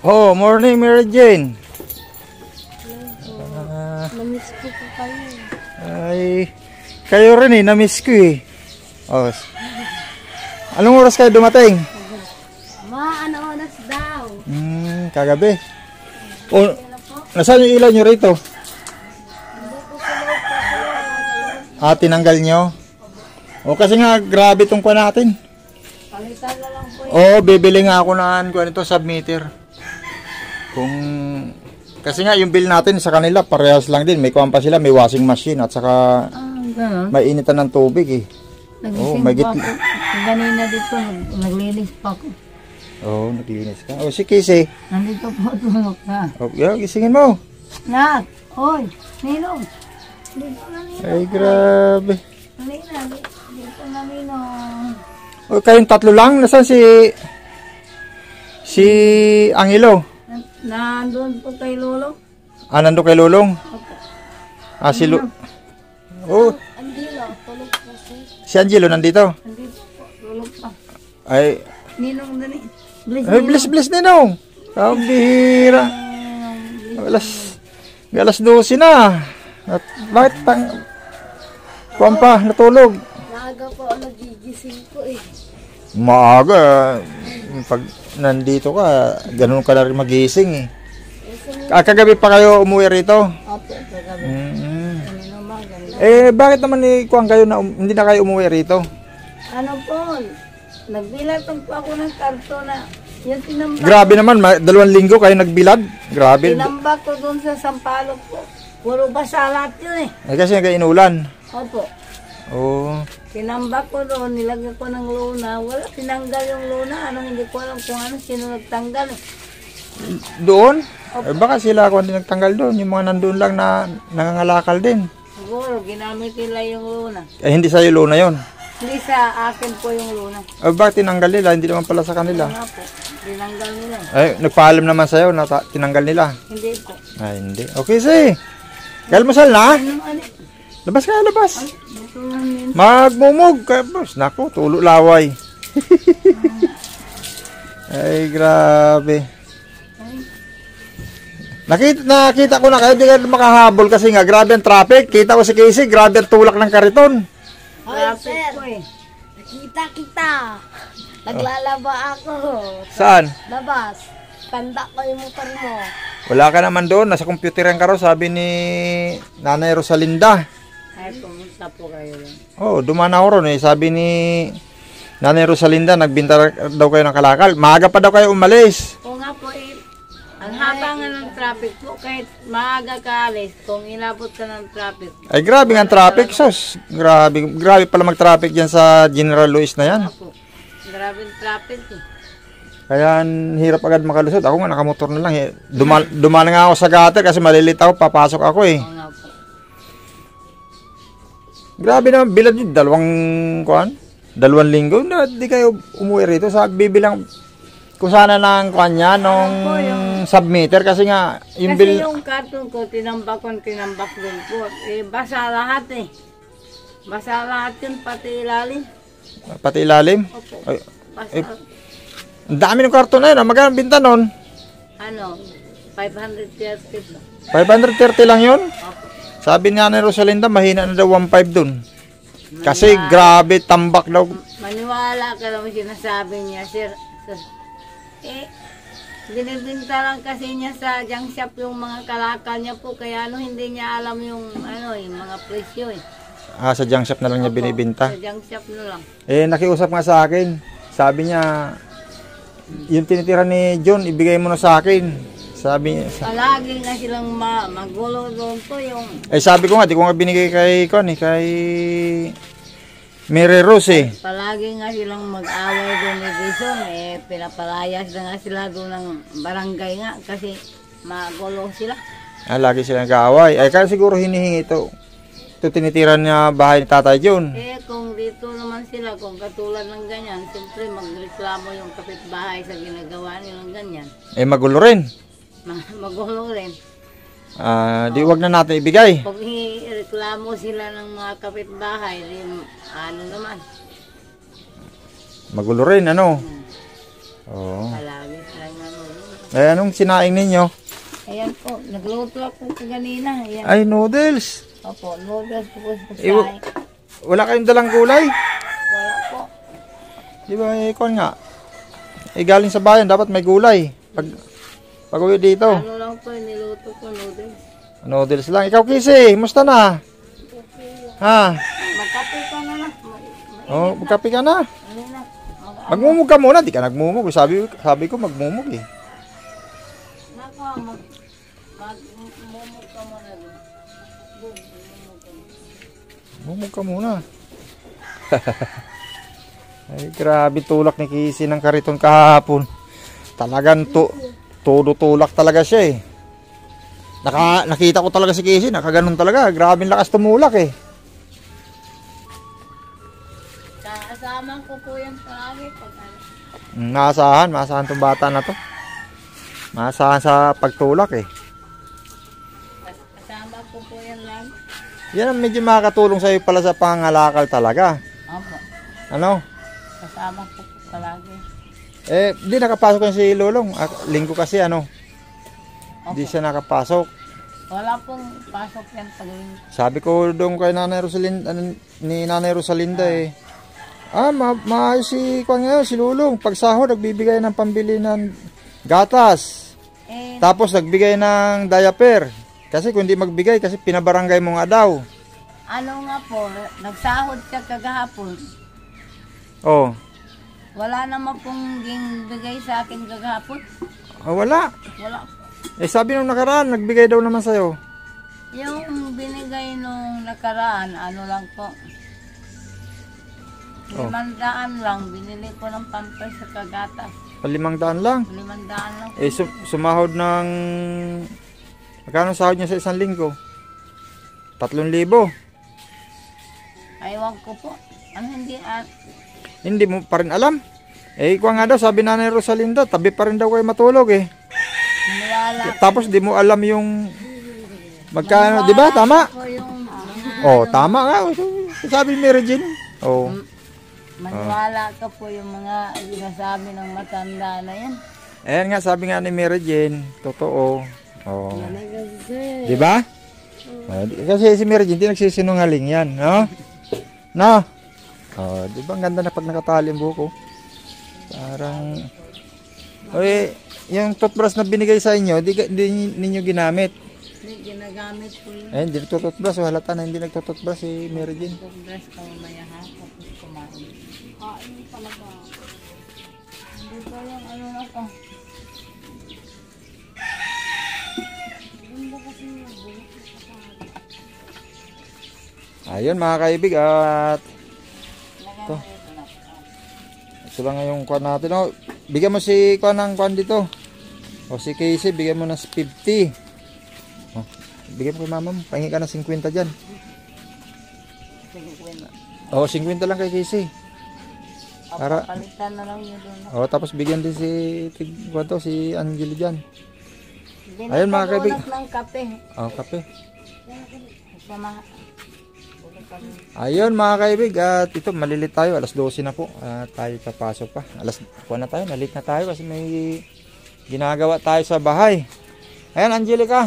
Oh, morning, Mary Jane. Namiss ko po kayo. Ay, kayo rin eh, namiss ko eh. Oh. Anong oras kayo dumating? Ano oras daw? Kagabi. Oh, nasaan yung ilaw nyo rito? Tinanggal nyo? O kasi nga, grabe itong kwa natin. Palitan na lang po. Bibili nga ako ng ito, submeter. Kasi nga, yung bill natin sa kanila, parehas lang din. May kuwan pa sila, may washing machine at saka may initan ng tubig eh. Nagising may pa ako. Ganina dito, naglinis pa ako. Naglinis ka. Si Kisi. Nandito po, tulog ka. Gisingin mo. Nak! Hoy! Ninong! Dito na Ninong. Ay, grabe. Dito na Ninong. Kayong tatlo lang? Nasaan si Angelo? Nandun po kay Lolo. Nandun kay Lulong? Okay. Si Angelo, tulog po siya. Si Angelo nandito? Nandito po, tulog pa. Ay. Ninong dali. Bless Ninong. Bihira. Alas 12 na. At bakit kuwan pa, natulog? Maaga po ako nagigising po eh. Maaga. Pag nandito ka, ganun ka na rin magising eh. Kagabi pa kayo umuwi rito? Opo, kagabi. Bakit naman kuwan kayo na hindi na kayo umuwi rito? Ano po, nagbilatong po ako ng karton na yung tinambak. Grabe naman, 2 linggo kayo nagbilad. Grabe. Tinambak ko doon sa Sampalok po. Puro basa lahat yun eh. Kasi nag-inulan. Opo. Tinambak ko doon, nilagay ko ng luna. Wala, tinanggal yung luna. Hindi ko alam kung sino nagtanggal eh. Doon? Baka sila kung hindi nagtanggal doon. Yung mga nandoon lang na nangangalakal din. Siguro, ginamit nila yung luna. Hindi sa'yo luna yon. Hindi sa akin po yung luna. Bakit tinanggal nila? Hindi naman pala sa kanila. Nga po, tinanggal nila. Nagpaalam naman sa'yo na tinanggal nila. Hindi po. Hindi. Okay, say. Kalmasal na? Labas ka, labas. Magmumog. Naku, tulo laway. Ay, grabe. Nakita ko na kayo, di ka makahabol kasi nga, grabe ang traffic. Kita ko si Casey, grabe ang tulak ng kariton. Ay, sir. Nakita kita. Naglalaba ako. Saan? Labas. Tanda ko yung motor mo. Wala ka naman doon. Nasa computeran ka raw, sabi ni Nanay Rosalinda. Ay, pumunta po kayo lang. Dumaan ako ron eh. Sabi ni Nanay Rosalinda, nagbinta daw kayo ng kalakal. Maaga pa daw kayo umalis. Oo nga po eh. Ang haba nga ng traffic po, kahit maaga ka alis, kung inabot ka ng traffic. Ay, grabe nga ang traffic, sos. Grabe pala mag-traffic dyan sa General Luis na yan. Grabe ang traffic eh. Kaya hirap agad makalusot. Ako nga nakamotor na lang eh. Dumaan nga ako sa gutter kasi malilit ako, papasok ako eh. Oo nga po. Grabe naman, bilad yun. 2 linggo. Hindi kayo umuwi rito. Bibilang kung sana ng kanya nung submeter kasi nga yung kasi yung karton ko tinambak din po. Basa lahat eh. Basa lahat yun, pati ilalim. Pati ilalim? Opo. Ang dami ng karton na yun. Magkano binta nun? 530. 530 lang yun? Opo. Sabi nga ni Rosalinda, mahina na daw 1.5 dun. Kasi grabe, tambak daw. Maniwala ka naman sinasabi niya, sir. Binibinta lang kasi niya sa junk shop yung mga kalakal niya po. Kaya hindi niya alam yung mga presyo eh. Sa junk shop na lang niya binibinta? Sa junk shop na lang. Nakiusap nga sa akin. Sabi niya, yung tinitira ni John, ibigay mo na sa akin. Sabi niya. Palagi nga silang magulo doon po yung... sabi ko nga, di ko nga binigay kay Mary Rose eh. Palagi nga silang mag-away doon ni Jason. Pinapalayas na nga sila doon ng barangay nga kasi magulo sila. Lagi silang nag-aaway. Kaya siguro hinihingi ito. Ito tinitira niya bahay ni Tatay John. Kung dito naman sila, kung katulad ng ganyan, siyempre magreklamo yung kapitbahay sa ginagawa nilang ganyan. Magulo rin. Magulo rin. Di wag na natin ibigay. Pag i-reklamo sila ng mga kapitbahay, naman. Magulo rin, ano? Oo. Palagi silang Eh, anong sinaing ninyo? Ayan po, nagluto ako kaganina. Ayan. Ay, noodles. Opo, noodles po sa Eh, saing. wala kayong dalang gulay? Wala po. Di ba, ikon nga. Eh, galing sa bayan, dapat may gulay. Pag uwi dito. Ano lang po, niluto ko noodles. Noodles lang. Ikaw, Kisi, musta na? Ha? Magkape ka na lang. Oh, magkape ka na. Ano na? Magmumug ka muna. Di ka nagmumug. Sabi ko, magmumug eh. Nako, magmumog ka muna doon. Mumug ka muna. Ay, grabe tulak ni Kisi ng kariton kahapon. Talagang todo tulak talaga siya eh. Nakita ko talaga si Kisi, nakaganon talaga. Grabe lakas tumulak eh. Kasama ko po yan palagi pag ano. Maasahan tong bata na to. Maasahan sa pagtulak eh. Kasama ko po yan lang. Yan ang medyo makakatulong sa'yo pala sa pangalakal talaga. Opo. Ano? Kasama ko po palagi. Eh, di nakapasok yan si Lolong. Linggo kasi ano. Opo. Di siya nakapasok. Wala pong pasok yan pag-linggo. Sabi ko doon kay Nanay Rosalinda, ni Nanay Rosalinda eh. Maayos si Kwan ngayon, si Lulong. Pag sahod, nagbibigay ng pambili ng gatas. Tapos nagbigay ng diaper. Kasi kung di magbigay, kasi pinabarangay mo nga daw. Ano nga po, nagsahod siya kagahapon. Oh. Wala naman pong bigay sa akin kagahapon. Wala. Wala. Eh sabi nung nakaraan, nagbigay daw naman sa'yo. Yung binigay nung nakaraan, ano lang po. 500 lang, binili ko ng pampers sa kagatas. 500 lang. 500 lang. Eh sumahod ng... Magkano sahod niya sa isang linggo? 3,000. Aywan ko po. Ano hindi Hindi mo pa rin alam. Eh, ikaw nga daw, sabi na ni Rosalinda, tabi pa rin daw kayo matulog eh. Tapos di mo alam yung magkano, di ba? Tama? Oh, tama nga. Sabi ni Mary Jane. Oh. Maniwala ka po yung mga sinasabi ng matanda na yan. Ayan nga, sabi nga ni Mary Jane, totoo. Oh. Di ba? Kasi si Mary Jane, hindi nagsisinungaling yan, no? No? Oh, di ba ang ganda na pag nakatali ang buko? Parang oy, yung toothbrush na binigay sa inyo, di ninyo ginamit. Hindi ginagamit ko yun. Eh, hindi nagtutoothbrush, halata na hindi nagtutoothbrush si Mary Jane. Toothbrush ka mamaya ha, tapos kumain. Kain talaga. Hindi ba yung ano na to? Ayun mga kaibig at ito. Ito lang yung kuwan natin. Oh, bigyan mo si kuwan ng kuwan dito. O si Casey, bigyan mo ng 50. Oh, bigyan mo kay mama mo. Pahingi ka ng 50 dyan. 50. O, 50 lang kay Casey. Para palitan na lang yun doon. O, tapos bigyan din si Angelo dyan. Ayun mga kaibig. Ng kape. O, kape. Sama. Ayun mga kaibig, at ito malilit tayo, alas 12 na po at tayo papasok pa, kuha na tayo, nalit na tayo kasi may ginagawa tayo sa bahay. Ayan Angelica,